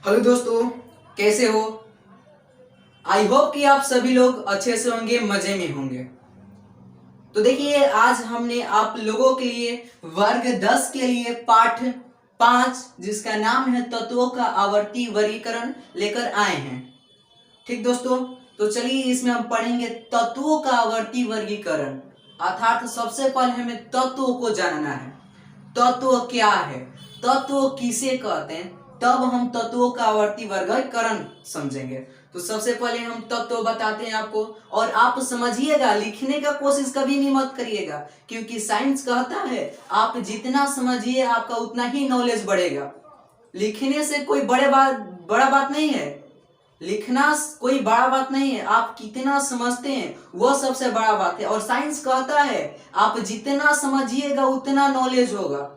Hello दोस्तों, कैसे हो। आई होप कि आप सभी लोग अच्छे से होंगे, मजे में होंगे। तो देखिए, आज हमने आप लोगों के लिए वर्ग 10 के लिए पाठ 5 जिसका नाम है तत्वों का आवर्ती वर्गीकरण लेकर आए हैं। ठीक दोस्तों, तो चलिए इसमें हम पढ़ेंगे तत्वों का आवर्ती वर्गीकरण। अर्थात सबसे पहले हमें तत्वों को जानना है। तत्व क्या है, तत्व किसे कहते हैं, तब हम तत्वों का आवर्ती वर्गीकरण समझेंगे। तो सबसे पहले हम तत्व बताते हैं आपको, और आप समझिएगा, लिखने का कोशिश कभी भी मत करिएगा, क्योंकि साइंस कहता है आप जितना समझिए आपका उतना ही नॉलेज बढ़ेगा। लिखने से कोई बड़ा बात नहीं है, लिखना कोई बड़ा बात नहीं है, आप कितना समझते हैं वह सबसे बड़ा बात है। और साइंस कहता है आप जितना समझिएगा उतना नॉलेज होगा।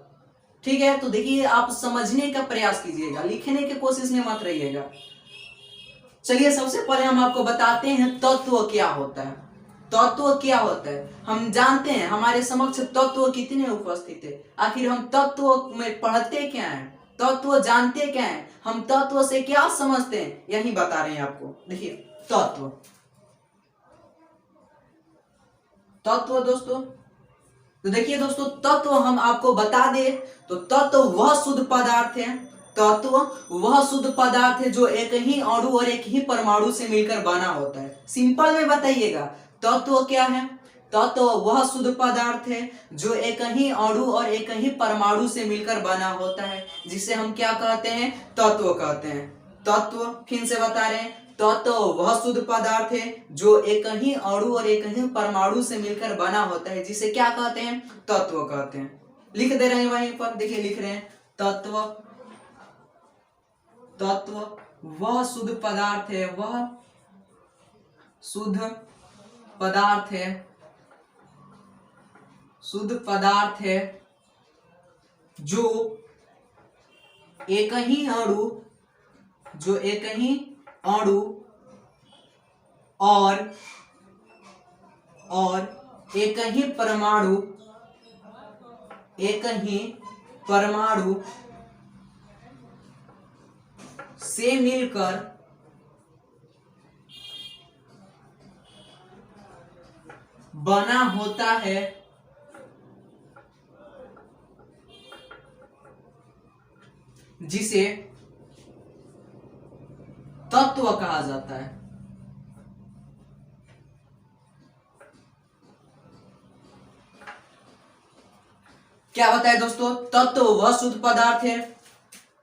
ठीक है, तो देखिए आप समझने का प्रयास कीजिएगा, लिखने की कोशिश में मत रहिएगा। चलिए सबसे पहले हम आपको बताते हैं तत्व क्या होता है। तत्व क्या होता है हम जानते हैं, हमारे समक्ष तत्व कितने उपस्थित है। आखिर हम तत्व में पढ़ते क्या है, तत्व जानते क्या है, हम तत्व से क्या समझते हैं, यही बता रहे हैं आपको। देखिए तत्व, तत्व दोस्तों, तो देखिए दोस्तों, तत्व हम आपको बता दे तो तत्व वह शुद्ध पदार्थ है। तत्व वह शुद्ध पदार्थ है जो एक ही अणु और एक ही परमाणु से मिलकर बना होता है। सिंपल में बताइएगा, तत्व क्या है। तत्व वह शुद्ध पदार्थ है जो एक ही अणु और एक ही परमाणु से मिलकर बना होता है, जिसे हम क्या कहते हैं, तत्व कहते हैं। तत्व फिर से बता रहे हैं, तत्व वह शुद्ध पदार्थ है जो एक ही अणु और एक ही परमाणु से मिलकर बना होता है, जिसे क्या कहते हैं, तत्व कहते हैं। लिख दे रहे हैं वहीं पर, देखिए लिख रहे हैं तत्व, तत्व वह शुद्ध पदार्थ है, वह शुद्ध पदार्थ है, शुद्ध पदार्थ है जो एक ही अणु, जो एक ही अणु और एक ही परमाणु, एक ही परमाणु से मिलकर बना होता है, जिसे तत्व कहा जाता है। क्या बताए दोस्तों, तत्व वह शुद्ध पदार्थ है,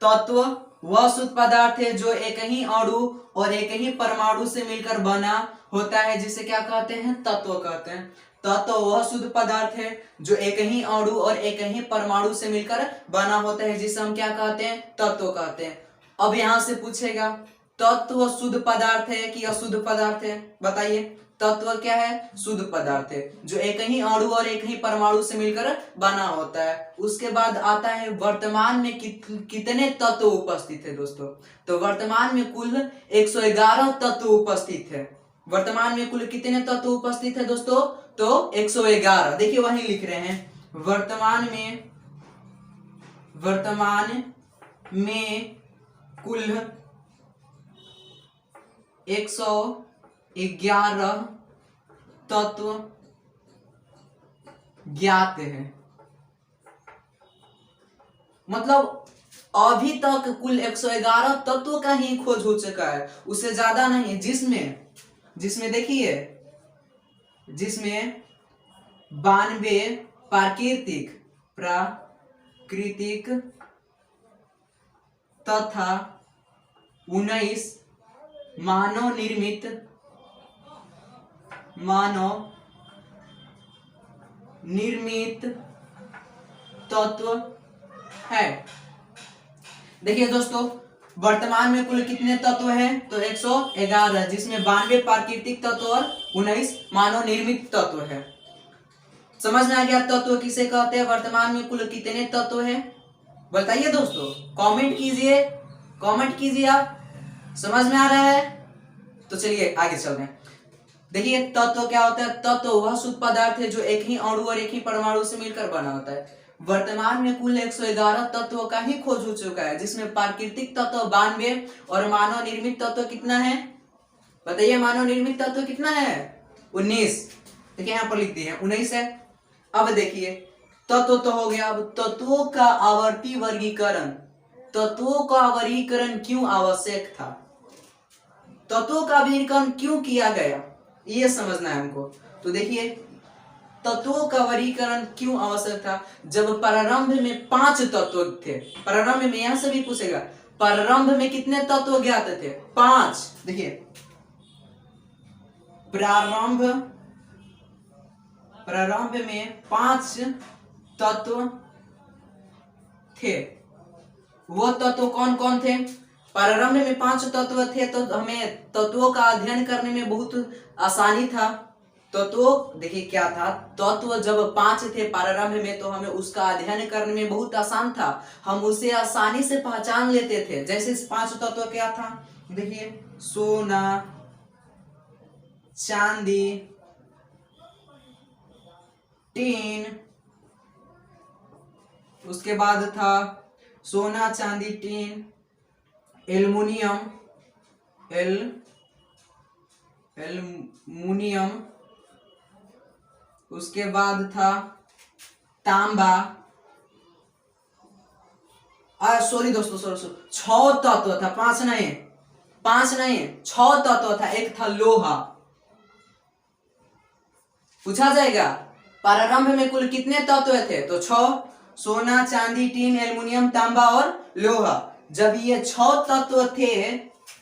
तत्व वह शुद्ध पदार्थ है जो एक ही अणु और एक ही परमाणु से मिलकर बना होता है, जिसे क्या कहते हैं, तत्व कहते हैं। तत्व वह शुद्ध पदार्थ है जो एक ही अणु और एक ही परमाणु से मिलकर बना होता है, जिसे हम क्या कहते हैं, तत्व कहते हैं। अब यहां से पूछेगा तत्व शुद्ध पदार्थ है कि अशुद्ध पदार्थ है, बताइए। तत्व क्या है, शुद्ध पदार्थ है जो एक ही अणु और एक ही परमाणु से मिलकर बना होता है। उसके बाद आता है वर्तमान में कितने तत्व उपस्थित है दोस्तों। तो वर्तमान में कुल 111 तत्व उपस्थित है। वर्तमान में कुल कितने तत्व उपस्थित है दोस्तों, तो 111। देखिए वहीं लिख रहे हैं, वर्तमान में कुल 111 तत्व ज्ञात है। मतलब अभी तक कुल 111 तत्व का ही खोज हो चुका है, उससे ज्यादा नहीं। जिसमें देखिए, जिसमें 92 प्राकृतिक तथा 19 मानव निर्मित तत्व है। देखिए दोस्तों, वर्तमान में कुल कितने तत्व हैं, तो 111, जिसमें 92 प्राकृतिक तत्व और 19 मानव निर्मित तत्व है। समझ में आ गया तत्व किसे कहते हैं, वर्तमान में कुल कितने तत्व हैं, बताइए दोस्तों। कमेंट कीजिए आप, समझ में आ रहा है। तो चलिए आगे चल रहे हैं। देखिए तत्व क्या होता है, तत्व वह शुद्ध पदार्थ है जो एक ही अणु और एक ही परमाणु से मिलकर बना होता है। वर्तमान में कुल 111 तत्व का ही खोज हो चुका है, जिसमें प्राकृतिक तत्व 92 और मानव निर्मित तत्व कितना है? बताइए, मानव निर्मित तत्व कितना है? 19। देखिए यहाँ पर लिख दिए हैं 19 है। अब देखिए तत्व तो हो गया, अब तत्वों का आवर्ती वर्गीकरण। तत्वों का वर्गीकरण क्यों आवश्यक था? तत्वों का वर्गीकरण क्यों किया गया, ये समझना है हमको। तो देखिए तत्वों का वर्गीकरण क्यों आवश्यक था? जब प्रारंभ में 5 तत्व थे, प्रारंभ में यहां से भी पूछेगा, प्रारंभ में कितने तत्व ज्ञात थे? 5। देखिए प्रारंभ में 5 तत्व थे। वो तत्व कौन कौन थे? प्रारंभ में 5 तत्व थे, तो हमें तत्वों का अध्ययन करने में बहुत आसानी था। तत्व देखिए क्या था, तत्व जब 5 थे प्रारंभ में, तो हमें उसका अध्ययन करने में बहुत आसान था, हम उसे आसानी से पहचान लेते थे। जैसे इस 5 तत्व क्या था, देखिए सोना, चांदी, टीन, उसके बाद था सोना, चांदी, टीन, एल्युमिनियम, एल्युमिनियम, उसके बाद था तांबा। सॉरी दोस्तों, सॉरी 6 तत्व था, 5 नहीं, 6 तत्व था। एक था लोहा। पूछा जाएगा प्रारंभ में कुल कितने तत्व थे? तो 6, सोना, चांदी, टीन, एल्युमिनियम, तांबा और लोहा। जब ये 6 तत्व थे,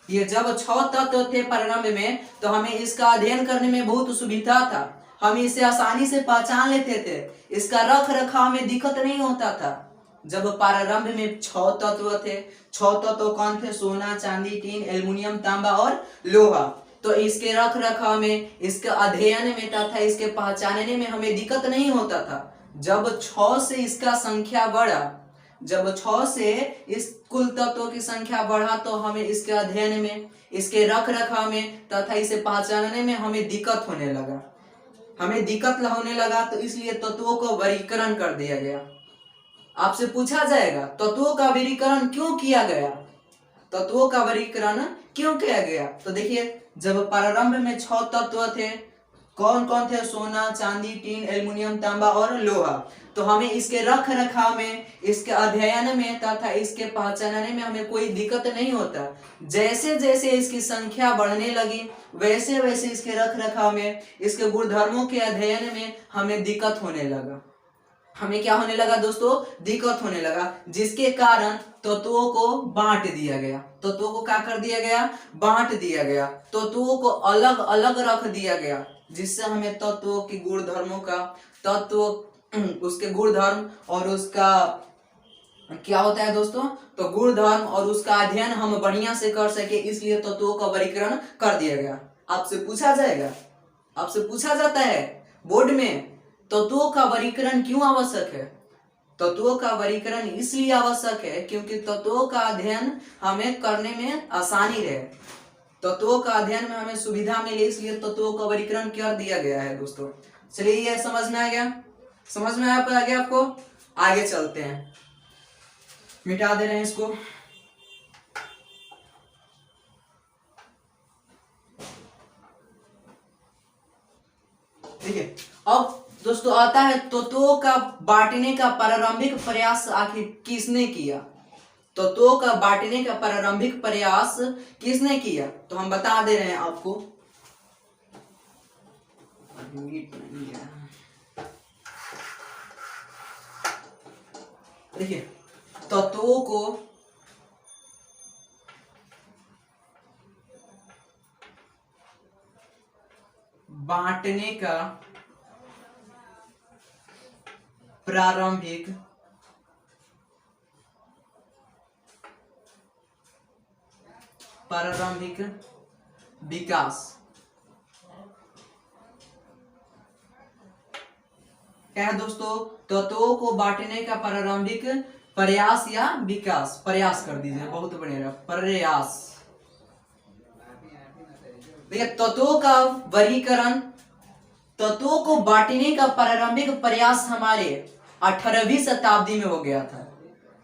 ये जब 6 तत्व थे प्रारंभ में, तो हमें इसका अध्ययन करने में बहुत सुविधा था, हम इसे आसानी से पहचान लेते थे, इसका रख रखाव में दिक्कत नहीं होता था। जब प्रारंभ में 6 तत्व थे, 6 तत्व कौन थे? सोना, चांदी, टीन, एल्युमिनियम, तांबा और लोहा। तो इसके रख रखाव में, इसके अध्ययन में तथा इसके पहचानने में हमें दिक्कत नहीं होता था। जब 6 से इसका संख्या बढ़ा, जब 6 से इस कुल तत्वों की संख्या बढ़ा, तो हमें इसके अध्ययन में, इसके रख रखाव में तथा इसे पहचानने में हमें दिक्कत होने लगा, तो इसलिए तत्वों को वर्गीकरण कर दिया गया। आपसे पूछा जाएगा तत्वों का वर्गीकरण क्यों किया गया? तत्वों का वर्गीकरण क्यों किया गया? तो देखिए जब प्रारंभ में 6 तत्व थे, कौन कौन थे? सोना, चांदी, टीन, एल्युमिनियम, तांबा और लोहा। तो हमें इसके रख रखाव में, इसके अध्ययन में तथा इसके पहचानने में हमें कोई दिक्कत नहीं होता। जैसे जैसे इसकी संख्या बढ़ने लगी, वैसे वैसे इसके रख रखाव में, इसके गुणधर्मों के अध्ययन में हमें दिक्कत होने लगा। हमें क्या होने लगा दोस्तों? दिक्कत होने लगा, जिसके कारण तत्वों को बांट दिया गया। तत्वों को क्या कर दिया गया? बांट दिया गया। तत्वों को अलग अलग रख दिया गया, जिससे हमें तत्वों के गुणधर्मों का, उसके गुणधर्म और उसका क्या होता है दोस्तों, तो गुणधर्म और उसका अध्ययन हम बढ़िया से कर सके, इसलिए तत्वों का वर्गीकरण कर दिया गया। आपसे पूछा जाएगा, आपसे पूछा जाता है बोर्ड में, तत्वों का वर्गीकरण क्यों आवश्यक है? तत्वों का वर्गीकरण इसलिए आवश्यक है क्योंकि तत्वों का अध्ययन हमें करने में आसानी रहे, तत्वों का अध्ययन में हमें सुविधा मिले, इसलिए तत्वों का वर्गीकरण कर दिया गया है दोस्तों। चलिए ये समझ में आ गया, समझ में आ गया आपको? आगे चलते हैं, मिटा दे रहे हैं इसको। देखिए अब दोस्तों आता है तत्वों का बांटने का प्रारंभिक प्रयास आखिर किसने किया? तत्वों का बांटने का प्रारंभिक प्रयास किसने किया? तो हम बता दे रहे हैं आपको। देखिए तत्वों को बांटने का प्रारंभिक विकास क्या है दोस्तों? तत्वों को बांटने का प्रारंभिक प्रयास या विकास, प्रयास कर दीजिए, बहुत बढ़िया, प्रयास। देखिए तत्वों का वर्गीकरण, तत्वों को बांटने का प्रारंभिक प्रयास हमारे 18वीं शताब्दी में हो गया था।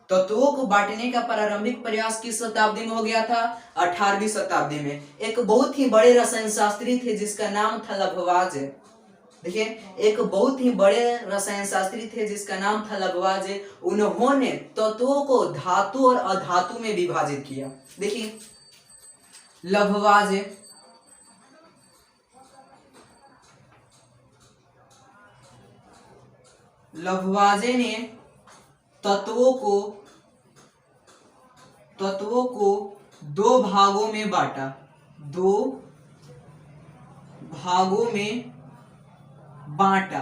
तत्वों को बांटने का प्रारंभिक प्रयास किस शताब्दी में हो गया था? 18वीं शताब्दी में। एक बहुत ही बड़े रसायन शास्त्री थे जिसका नाम था लभवाजे। देखिए, एक बहुत ही बड़े रसायन शास्त्री थे जिसका नाम था लभवाजे। उन्होंने तत्वों को धातु और अधातु में विभाजित किया। देखिए, लभवाजे ने तत्वों को दो भागों में बांटा। दो भागों में बांटा।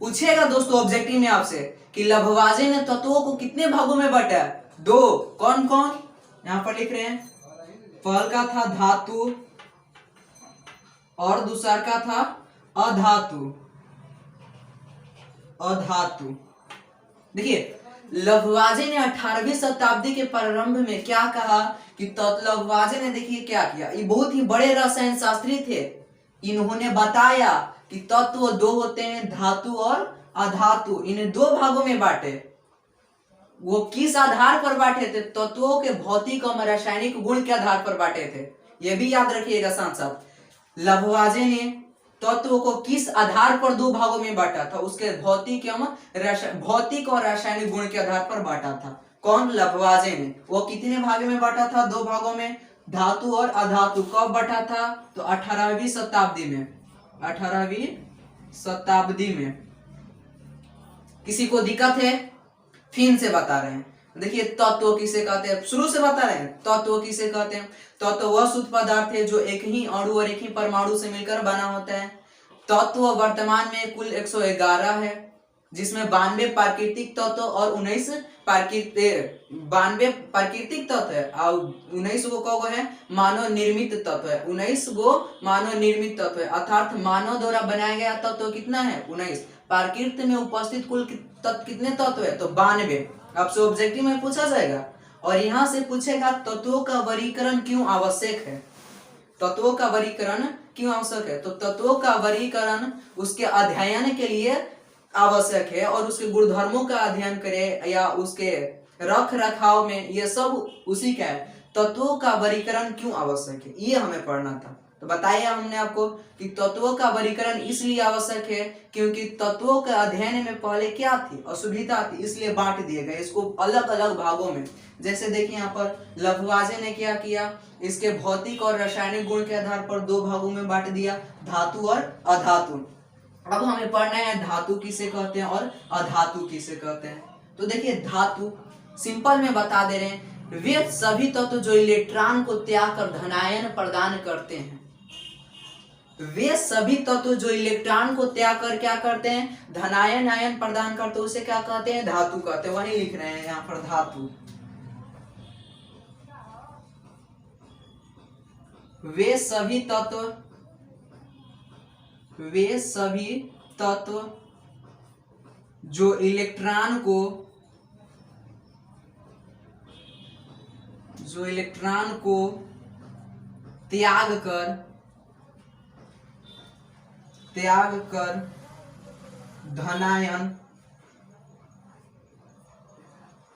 पूछेगा दोस्तों ऑब्जेक्टिव में आपसे कि लभवाजे ने तत्वों को कितने भागों में बांटा? दो। कौन कौन? यहां पर लिख रहे हैं। पहल का था धातु और दूसरा का था अधातु। देखिए, लभवाजे ने 18वीं शताब्दी के प्रारंभ में क्या कहा कि लभवाजे ने देखिए क्या किया। ये बहुत ही बड़े रसायन शास्त्री थे। इन्होंने बताया कि तत्व दो होते हैं, धातु और अधातु। इन्हें दो भागों में बांटे। वो किस आधार पर बांटे थे? तत्वों के भौतिक और रासायनिक गुण के आधार पर बांटे थे। यह भी याद रखिएगा साथ साथ। लभवाजे ने तत्व को किस आधार पर दो भागों में बांटा था? उसके भौतिक और रासायनिक गुण के आधार पर बांटा था। कौन? लभवाजे ने। वो कितने भागों में बांटा था? दो भागों में, धातु और अधातु। कब बांटा था? तो 18वीं शताब्दी में। 18वीं शताब्दी में। किसी को दिक्कत है? फिर से बता रहे हैं। देखिए, तत्व किसे कहते हैं? शुरू से बता रहे हैं। तत्व किसे कहते हैं? तत्व वह शुद्ध पदार्थ है जो एक ही अणु और एक ही परमाणु से मिलकर बना होता है। तत्व वर्तमान में कुल 111 है, जिसमें 92 प्राकृतिक तत्व और 19 प्राकृतिक तत्व है और 19 गो कौन है? मानव निर्मित तत्व है। 19 गो मानव निर्मित तत्व है, अर्थात मानव द्वारा बनाया गया तत्व कितना है? 19। प्रकृति में उपस्थित कुल कितने तत्व है? तो 92। आपसे ऑब्जेक्टिव में पूछा जाएगा और यहां से पूछेगा तत्वों का वर्गीकरण क्यों आवश्यक है? तत्वों का वर्गीकरण क्यों आवश्यक है? तो तत्वों का वर्गीकरण उसके अध्ययन के लिए आवश्यक है और उसके गुणधर्मों का अध्ययन करे या उसके रख रखाव में, ये सब उसी का है। तत्वों का वर्गीकरण क्यों आवश्यक है, ये हमें पढ़ना था। तो बताया हमने आपको कि तत्वों का वर्गीकरण इसलिए आवश्यक है क्योंकि तत्वों के अध्ययन में पहले क्या थी? असुविधा थी, इसलिए बांट दिए गए इसको अलग अलग भागों में। जैसे देखिए, यहाँ पर लभवाजे ने क्या किया? इसके भौतिक और रासायनिक गुण के आधार पर दो भागों में बांट दिया, धातु और अधातु। अब हमें पढ़ना है धातु किसे कहते हैं और अधातु किसे कहते हैं। तो देखिए, धातु सिंपल में बता दे रहे हैं, वे सभी तत्व जो इलेक्ट्रॉन को त्याग कर धनायन प्रदान करते हैं। वे सभी तत्व जो इलेक्ट्रॉन को त्याग कर क्या करते हैं? धनायन आयन प्रदान करते हैं। उसे क्या कहते हैं? धातु कहते हैं। वही लिख रहे हैं यहाँ पर, धातु। वे सभी तत्व जो इलेक्ट्रॉन को त्याग कर धनायन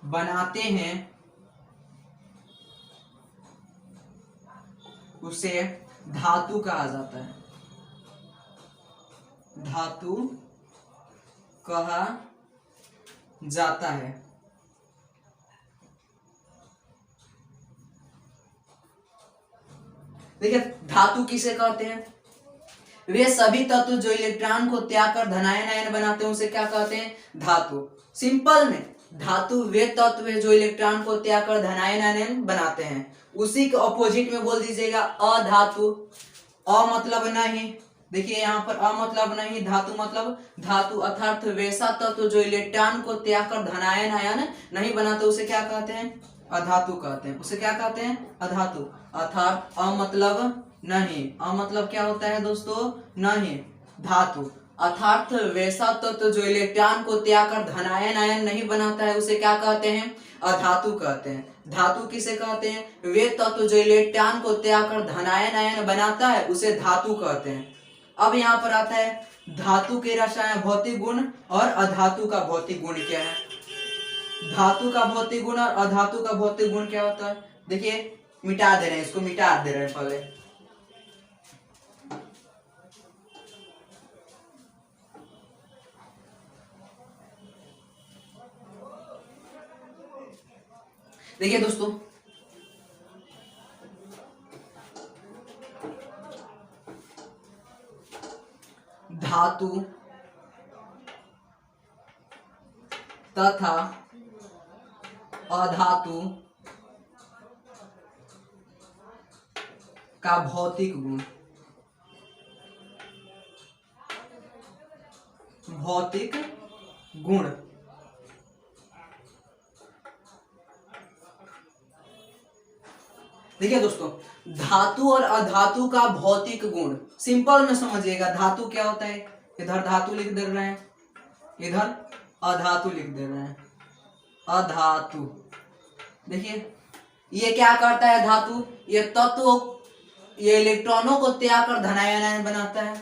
बनाते हैं, उसे धातु कहा जाता है। धातु कहा जाता है। देखिए, धातु किसे कहते हैं? वे सभी तत्व जो इलेक्ट्रॉन को त्याग कर धनायन आयन बनाते हैं, उसे क्या कहते हैं? धातु। सिंपल में, धातु वे तत्व है जो इलेक्ट्रॉन को त्याग कर धनायन आयन बनाते हैं। उसी के ऑपोजिट में बोल दीजिएगा अधातु। अ मतलब नहीं, देखिए यहाँ पर अ मतलब नहीं, धातु मतलब धातु, अर्थात वैसा तत्व जो इलेक्ट्रॉन को त्याग कर धनायन आयन नहीं बनाते, उसे क्या कहते हैं? अधातु कहते हैं। उसे क्या कहते हैं? अधातु। अर्थात अ मतलब नहीं, अ मतलब क्या होता है दोस्तों? नहीं। धातु अर्थात वैसा तत्व जो इलेक्ट्रॉन को त्याग कर धनायन आयन नहीं बनाता है, उसे क्या कहते हैं? अधातु कहते हैं। धातु किसे कहते हैं? वे तत्व जो इलेक्ट्रॉन को त्याग कर धनायन आयन बनाता है, उसे धातु कहते हैं। अब यहाँ पर आता है धातु के रसायन भौतिक गुण और अधातु का भौतिक गुण क्या है। धातु का भौतिक गुण और अधातु का भौतिक गुण क्या होता है। देखिए मिटा दे रहे हैं, इसको मिटा दे रहे हैं पहले। देखिए दोस्तों, धातु तथा अधातु का भौतिक गुण, भौतिक गुण देखिए दोस्तों, धातु और अधातु का भौतिक गुण सिंपल में समझिएगा। धातु क्या होता है, इधर धातु लिख दे रहे हैं, इधर अधातु लिख दे रहे हैं। अधातु देखिए ये क्या करता है, धातु ये तत्व ये इलेक्ट्रॉनों को त्याग कर धनायन आयन बनाता है।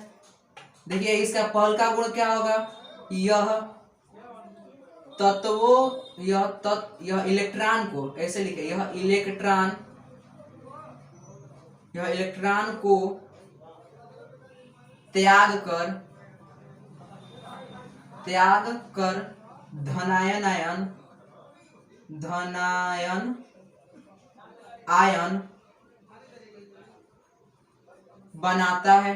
देखिए इसका पहल का गुण क्या होगा, यह तत्वों यह इलेक्ट्रॉन को ऐसे लिखे, यह इलेक्ट्रॉन को त्याग कर धनायन आयन बनाता है।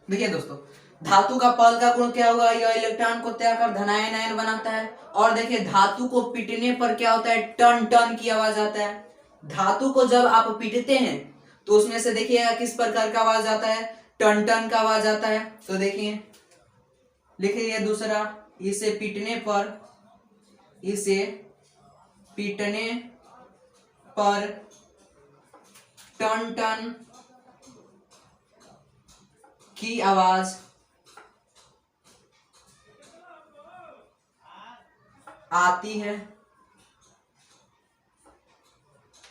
देखिए दोस्तों, धातु का पहल का गुण क्या होगा, यह इलेक्ट्रॉन को त्याग कर धनायन आयन बनाता है। और देखिए धातु को पीटने पर क्या होता है, टन टन की आवाज आता है। धातु को जब आप पीटते हैं तो उसमें से देखिएगा किस प्रकार का आवाज आता है, टन टन का आवाज आता है। तो देखिए लिखिए दूसरा, इसे पीटने पर टन टन की आवाज आती है।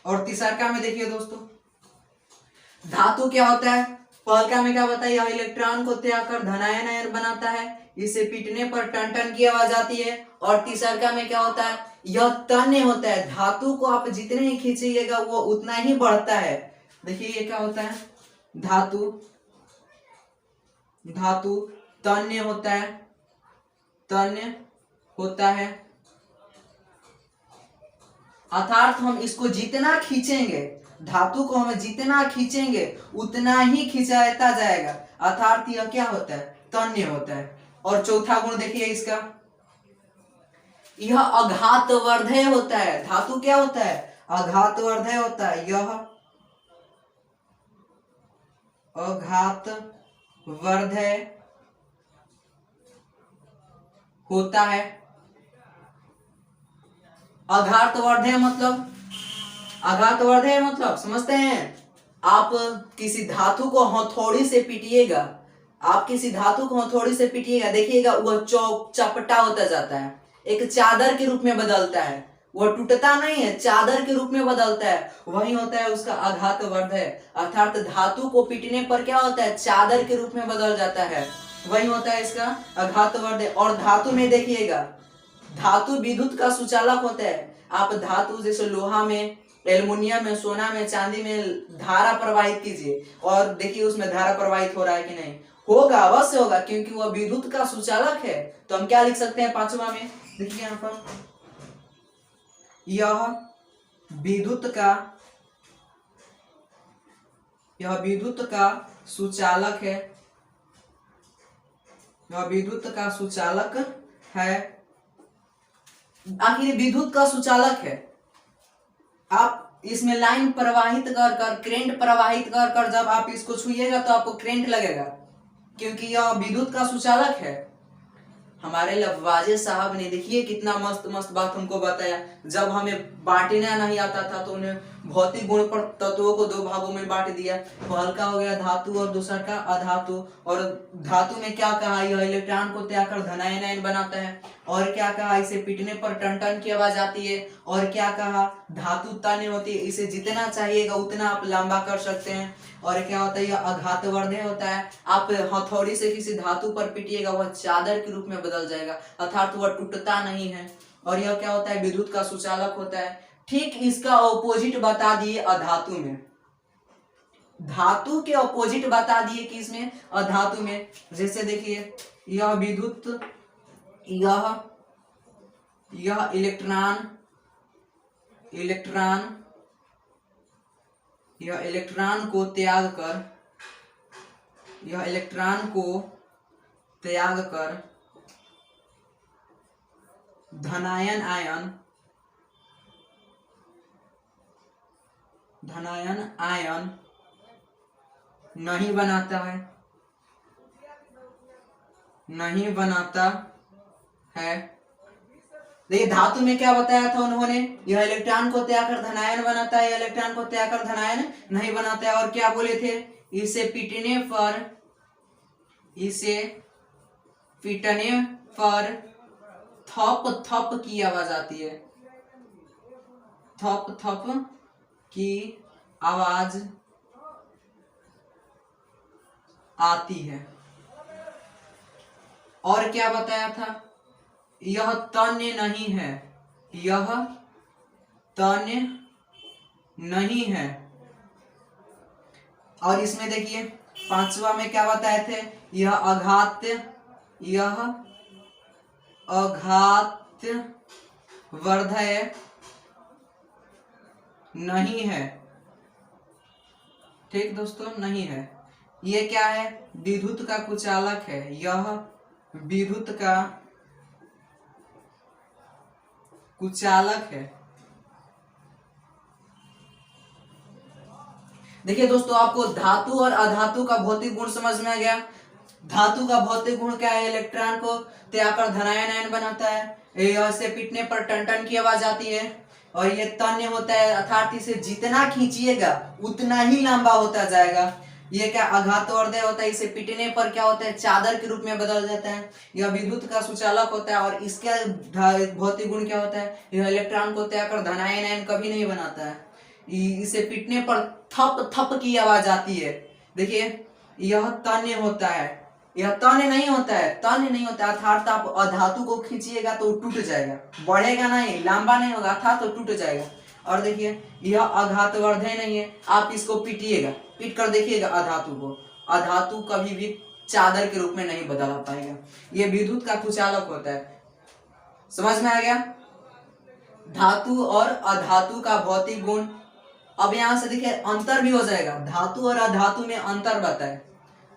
और तीसरा में देखिए दोस्तों, धातु क्या होता है, पहलका में क्या बताया, यह इलेक्ट्रॉन को त्याग कर धनायन आयन बनाता है, इसे पीटने पर टन टन की आवाज आती है। और तीसरा में क्या होता है, यह तन्य होता है। धातु को आप जितने ही खींचिएगा वो उतना ही बढ़ता है। देखिए ये क्या होता है, धातु तन्य होता है, अर्थात हम इसको जितना खींचेंगे, धातु को हम जितना खींचेंगे उतना ही खिंचाता जाएगा, अर्थात यह क्या होता है, तन्य होता है। और चौथा गुण देखिए इसका, यह अघातवर्धय होता है। धातु क्या होता है, अघातवर्धय होता है। यह अघातवर्धय होता है। अघातवर्धय मतलब समझते हैं, आप किसी धातु को हथौड़ी से पीटिएगा, देखिएगा वह चपटा होता जाता है, एक चादर के रूप में बदलता है। वह टूटता नहीं है, चादर के रूप में बदलता है। वही होता है उसका अघातवर्धय, अर्थात धातु को पीटने पर क्या होता है, चादर के रूप में बदल जाता है। वही होता है इसका अघातवर्धय। और धातु में देखिएगा, धातु विद्युत का सुचालक होता है। आप धातु जैसे लोहा में, एल्युमिनियम में, सोना में, चांदी में धारा प्रवाहित कीजिए और देखिए उसमें धारा प्रवाहित हो रहा है कि नहीं, होगा, अवश्य होगा, क्योंकि वह विद्युत का सुचालक है। तो हम क्या लिख सकते हैं पांचवा में, देखिए यहाँ पर, यह विद्युत का सुचालक है, यह विद्युत का सुचालक है। आखिर विद्युत का सुचालक है, आप इसमें लाइन प्रवाहित कर करंट प्रवाहित कर जब आप इसको छुइएगा तो आपको करंट लगेगा, क्योंकि यह विद्युत का सुचालक है। हमारे लफवाजे साहब ने देखिए कितना मस्त मस्त बात हमको बताया। जब हमें बांटना नहीं आता था तो उन्हें भौतिक गुण पर तत्वों को दो भागों में बांट दिया। पहल का हो गया धातु और दूसरा का अधातु। और धातु में क्या कहा, यह इलेक्ट्रॉन को त्याग कर धनायन आयन बनाता है। और क्या कहा, इसे पीटने पर टन टन की आवाज आती है। और क्या कहा, धातु तन्य होती है, इसे जितना चाहिएगा उतना आप लंबा कर सकते हैं। और क्या होता है, यह आघातवर्धक होता है। आप हथौड़ी से किसी धातु पर पीटिएगा वह चादर के रूप में बदल जाएगा, अर्थात वह टूटता नहीं है। और यह क्या होता है, विद्युत का सुचालक होता है। ठीक इसका ऑपोजिट बता दिए अधातु में। धातु के ऑपोजिट बता दिए कि इसमें अधातु में। जैसे देखिए, यह विद्युत, यह इलेक्ट्रॉन को त्याग कर धनायन आयन नहीं बनाता है। देखिए धातु में क्या बताया था उन्होंने, यह इलेक्ट्रॉन को त्याग कर धनायन बनाता है, इलेक्ट्रॉन को त्याग कर धनायन नहीं बनाता है। और क्या बोले थे, इसे पीटने पर थप थप की आवाज आती है, थप थप की आवाज आती है। और क्या बताया था, यह तन्य नहीं है। और इसमें देखिए पांचवा में क्या बताए थे, यह आघातवर्धक नहीं है। ठीक दोस्तों, नहीं है। ये क्या है, विद्युत का कुचालक है। यह विद्युत का कुचालक है। देखिए दोस्तों, आपको धातु और अधातु का भौतिक गुण समझ में आ गया। धातु का भौतिक गुण क्या है, इलेक्ट्रॉन को त्याग कर धनायन आयन बनाता है, इसे पीटने पर टन टन की आवाज आती है। और ये तन्य होता है, अर्थात इसे जितना खींचिएगा उतना ही लंबा होता जाएगा। ये क्या आघातवर्धक होता है, इसे पीटने पर क्या होता है, चादर के रूप में बदल जाता है। यह विद्युत का सुचालक होता है। और इसका भौतिक गुण क्या होता है, यह इलेक्ट्रॉन को त्याग कर धनायन आयन कभी नहीं बनाता है। इसे पीटने पर थप थप की आवाज आती है। देखिए यह तन्य होता है, यह तन्य नहीं होता है, अर्थात आप अधातु को खींचिएगा तो टूट जाएगा, बढ़ेगा नहीं, लंबा नहीं होगा, अर्थात तो टूट जाएगा। और देखिए यह आघातवर्धक नहीं है, आप इसको पीटिएगा, पीट कर देखिएगा अधातु को, अधातु कभी भी चादर के रूप में नहीं बदल पाएगा। यह विद्युत का कुचालक होता है। समझ में आ गया धातु और अधातु का भौतिक गुण। अब यहां से देखिए अंतर भी हो जाएगा, धातु और अधातु में अंतर बताए।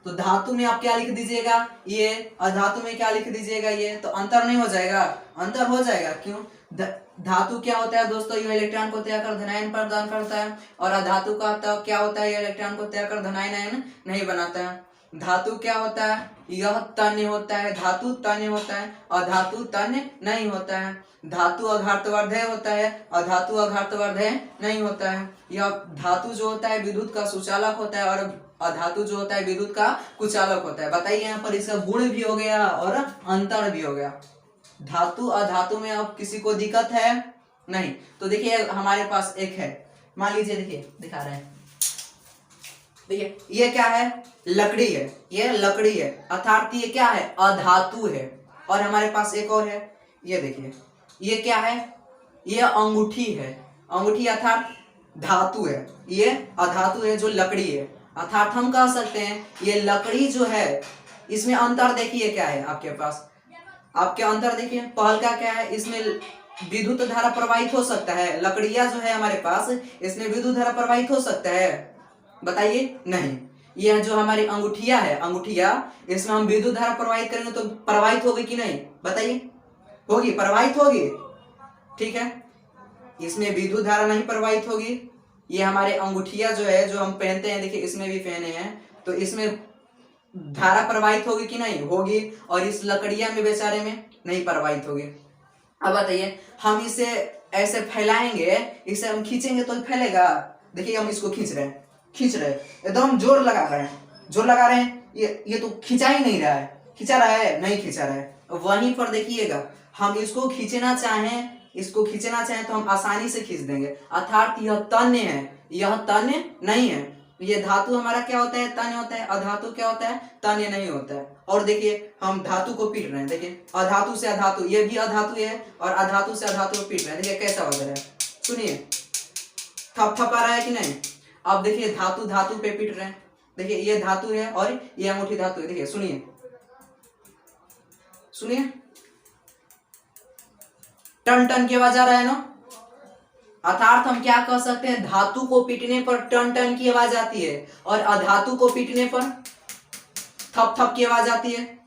तो धातु में आप क्या लिख दीजिएगा, ये, अधातु में क्या लिख दीजिएगा, ये। तो अंतर नहीं हो जाएगा, अंतर हो जाएगा। क्यों, धातु क्या होता है दोस्तों, यह इलेक्ट्रॉन को त्याग कर धनायन प्रदान करता है। और अधातु का तो क्या होता है, यह इलेक्ट्रॉन को त्याग कर धनायन आयन नहीं बनाता है। धातु क्या होता है, यह तन्य होता है, धातु तन्य होता है, अधातु तन्य नहीं होता है। धातु आघातवर्धक होता है, अधातु आघातवर्धक नहीं होता है। यह धातु जो होता है विद्युत का सुचालक होता है, और अधातु जो होता है विद्युत का कुचालक होता है। बताइए यहाँ पर इसका गुण भी हो गया और अंतर भी हो गया। धातु अधातु में अब किसी को दिक्कत है नहीं। तो देखिए हमारे पास एक है, मान लीजिए, देखिए दिखा रहे हैं, देखिए ये क्या है, लकड़ी है, ये लकड़ी है, अर्थात ये क्या है, अधातु है। और हमारे पास एक और है, ये देखिए ये क्या है, ये अंगूठी है, अंगूठी अर्थात धातु है, ये अधातु है जो लकड़ी है। अर्थात हम कह सकते हैं ये लकड़ी जो है, इसमें अंतर देखिए क्या है आपके पास, आपके अंतर देखिए, पहल का क्या है, इसमें विद्युत धारा प्रवाहित हो सकता है। लकड़ियां जो है हमारे पास, इसमें विद्युत धारा प्रवाहित हो सकता है, बताइए नहीं। यह जो हमारी अंगूठिया है, अंगूठिया, इसमें हम विद्युत धारा प्रवाहित करेंगे तो प्रवाहित होगी कि नहीं, बताइए, होगी, प्रवाहित होगी, ठीक है। इसमें विद्युत धारा नहीं प्रवाहित होगी। ये हमारे अंगूठिया जो है, जो हम पहनते हैं, देखिए इसमें भी पहने हैं, तो इसमें धारा प्रवाहित होगी कि नहीं, होगी। और इस लकड़िया में बेचारे में नहीं प्रवाहित होगी। अब बताइए, हम इसे ऐसे फैलाएंगे, इसे हम खींचेंगे तो फैलेगा। देखिए हम इसको खींच रहे हैं, एकदम जोर लगा रहे हैं, ये तो खिंचा ही नहीं रहा है। खिंचा रहा है? नहीं खिंचा रहा है। वहीं पर देखिएगा, हम इसको खींचना चाहें तो हम आसानी से खींच देंगे, अर्थात यह तन्य है, यह तन्य नहीं है। ये धातु हमारा क्या होता है? तन्य होता है। अधातु क्या होता है? तन्य नहीं होता है। और देखिए हम धातु को पीट रहे हैं, देखिए अधातु से अधातु, ये भी अधातु है, और अधातु से अधातु को पीट रहे हैं। देखिए कैसा बज रहा है, सुनिए, थप थप आ रहा है कि नहीं। अब देखिए धातु धातु पे पीट रहे हैं, देखिए ये धातु है और ये अंगूठी धातु है। देखिए सुनिए, टन टन की आवाज आ रहा है ना। अर्थात हम क्या कह सकते हैं, धातु को पीटने पर टन टन की आवाज आती है, और अधातु को पीटने पर थप थप की आवाज आती है।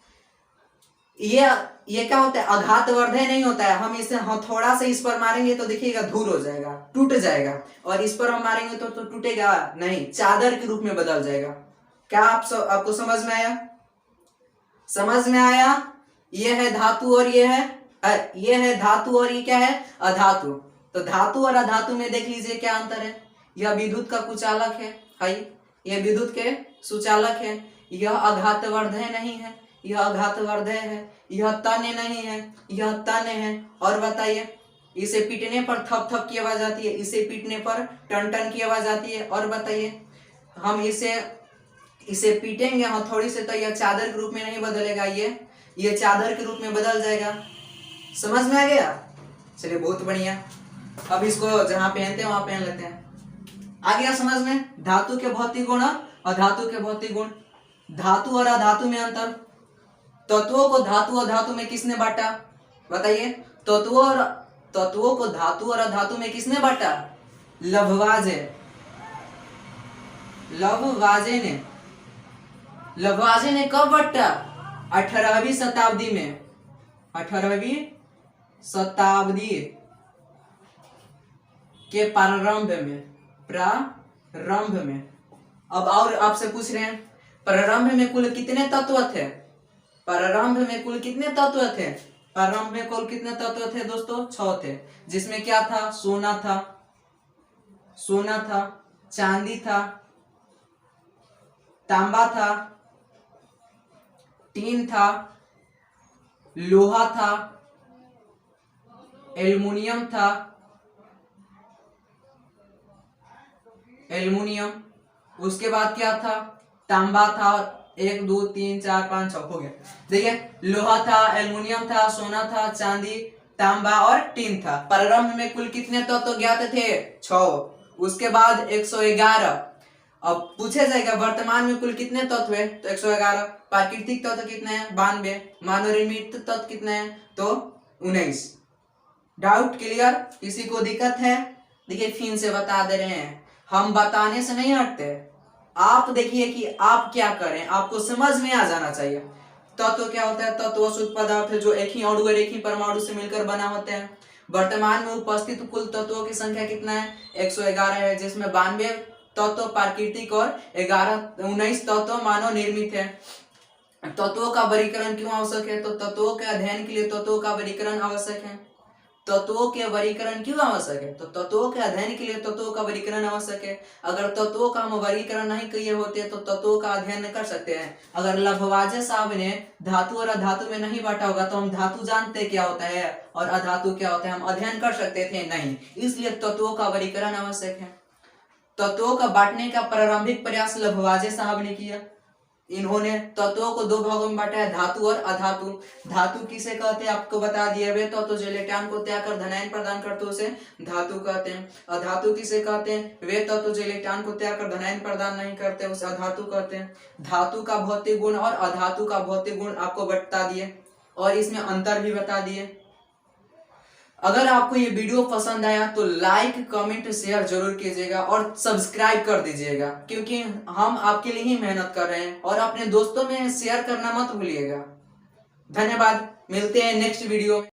ये क्या होता है? आघातवर्धय नहीं होता है। हम इसे हथौड़ा से इस पर मारेंगे तो देखिएगा धूल हो जाएगा, टूट जाएगा, और इस पर हम मारेंगे तो टूटेगा नहीं, चादर के रूप में बदल जाएगा। क्या आपको समझ में आया? समझ में आया? ये है धातु और ये है धातु और ये क्या है? अधातु। तो धातु और अधातु में देख लीजिए क्या अंतर है। यह विद्युत का कुचालक है, यह विद्युत के सुचालक है। यह आघातवर्धय नहीं है, यह आघातवर्धय है। यह तन्य नहीं है, यह तन्य है। और बताइए, इसे पीटने पर थप थप की आवाज आती है, इसे पीटने पर टन टन की आवाज आती है। और बताइए, हम इसे पीटेंगे हथौड़ी से तो यह चादर के रूप में नहीं बदलेगा, ये चादर के रूप में बदल जाएगा। समझ में आ गया? चलिए बहुत बढ़िया। अब इसको जहां पहनते हैं वहां पहन लेते हैं। आ गया समझ में? धातु के भौतिक गुण और अधातु के भौतिक गुण। धातु और अधातु में अंतर। तत्वों को धातु और धातु में किसने बांटा? बताइए, तत्वों को धातु और अधातु में किसने बांटा? लववाजे ने कब बांटा? 18वीं शताब्दी में, 18वीं शताब्दी के प्रारंभ में। अब और आपसे पूछ रहे हैं, प्रारंभ में कुल कितने तत्व थे? प्रारंभ में कुल कितने तत्व थे दोस्तों? 6 थे। जिसमें क्या था? सोना था, चांदी था, तांबा था, टीन था, लोहा था, एल्युमिनियम था, उसके बाद क्या था? तांबा था। 1 2 3 4 5 6 हो गया। देखिए, लोहा था, एल्युमिनियम था, सोना था, चांदी, तांबा और टीन था। प्रारंभ में कुल कितने तत्व ज्ञात थे? 6। उसके बाद 111। अब पूछे जाएगा वर्तमान में कुल कितने तत्व है? तो 111। प्राकृतिक तत्व कितने हैं? 92। मानव निर्मित तत्व कितने हैं? तो 19। Doubt clear? किसी को दिक्कत है? देखिए फिर से बता दे रहे हैं, हम बताने से नहीं हटते। आप देखिए कि आप क्या करें, आपको समझ में आ जाना चाहिए। तत्व क्या होता है? तत्व शुद्ध पदार्थ है जो एक ही अणु और एक ही परमाणु से मिलकर बना होते हैं। वर्तमान में उपस्थित कुल तत्वों की संख्या कितना है? 111 है, जिसमें 92 तत्व प्राकृतिक और 19 तत्व मानव निर्मित है। तत्वों का वर्गीकरण क्यों आवश्यक है? तो तत्वों के अध्ययन के लिए तत्वों का वर्गीकरण आवश्यक है। तत्वों के वर्गीकरण क्यों आवश्यक है? तो तत्वों के अध्ययन के लिए तत्वों का वर्गीकरण आवश्यक है। अगर तत्वों का हम वर्गीकरण नहीं किए होते तो तत्वों का अध्ययन नहीं कर सकते हैं। अगर लभवाजे साहब ने धातु और अधातु में नहीं बांटा होगा तो हम धातु जानते क्या होता है और अधातु क्या होता है, हम अध्ययन कर सकते थे नहीं। इसलिए तत्वों का वर्गीकरण आवश्यक है। तत्वों का बांटने का प्रारंभिक प्रयास लभवाजे साहब ने किया। इन्होंने तत्वों को 2 भागों में बांटा है, धातु और अधातु। धातु किसे कहते हैं आपको बता दिए, वे तत्व जो इलेक्ट्रॉन को त्याग कर धनायन प्रदान करते हैं उसे धातु कहते हैं। अधातु किसे कहते हैं? वे तत्व जो इलेक्ट्रॉन को त्याग कर धनायन प्रदान नहीं करते उसे अधातु कहते हैं। धातु का भौतिक गुण और अधातु का भौतिक गुण आपको बता दिए और इसमें अंतर भी बता दिए। अगर आपको ये वीडियो पसंद आया तो लाइक कमेंट शेयर जरूर कीजिएगा और सब्सक्राइब कर दीजिएगा, क्योंकि हम आपके लिए ही मेहनत कर रहे हैं। और अपने दोस्तों में शेयर करना मत भूलिएगा। धन्यवाद, मिलते हैं नेक्स्ट वीडियो में।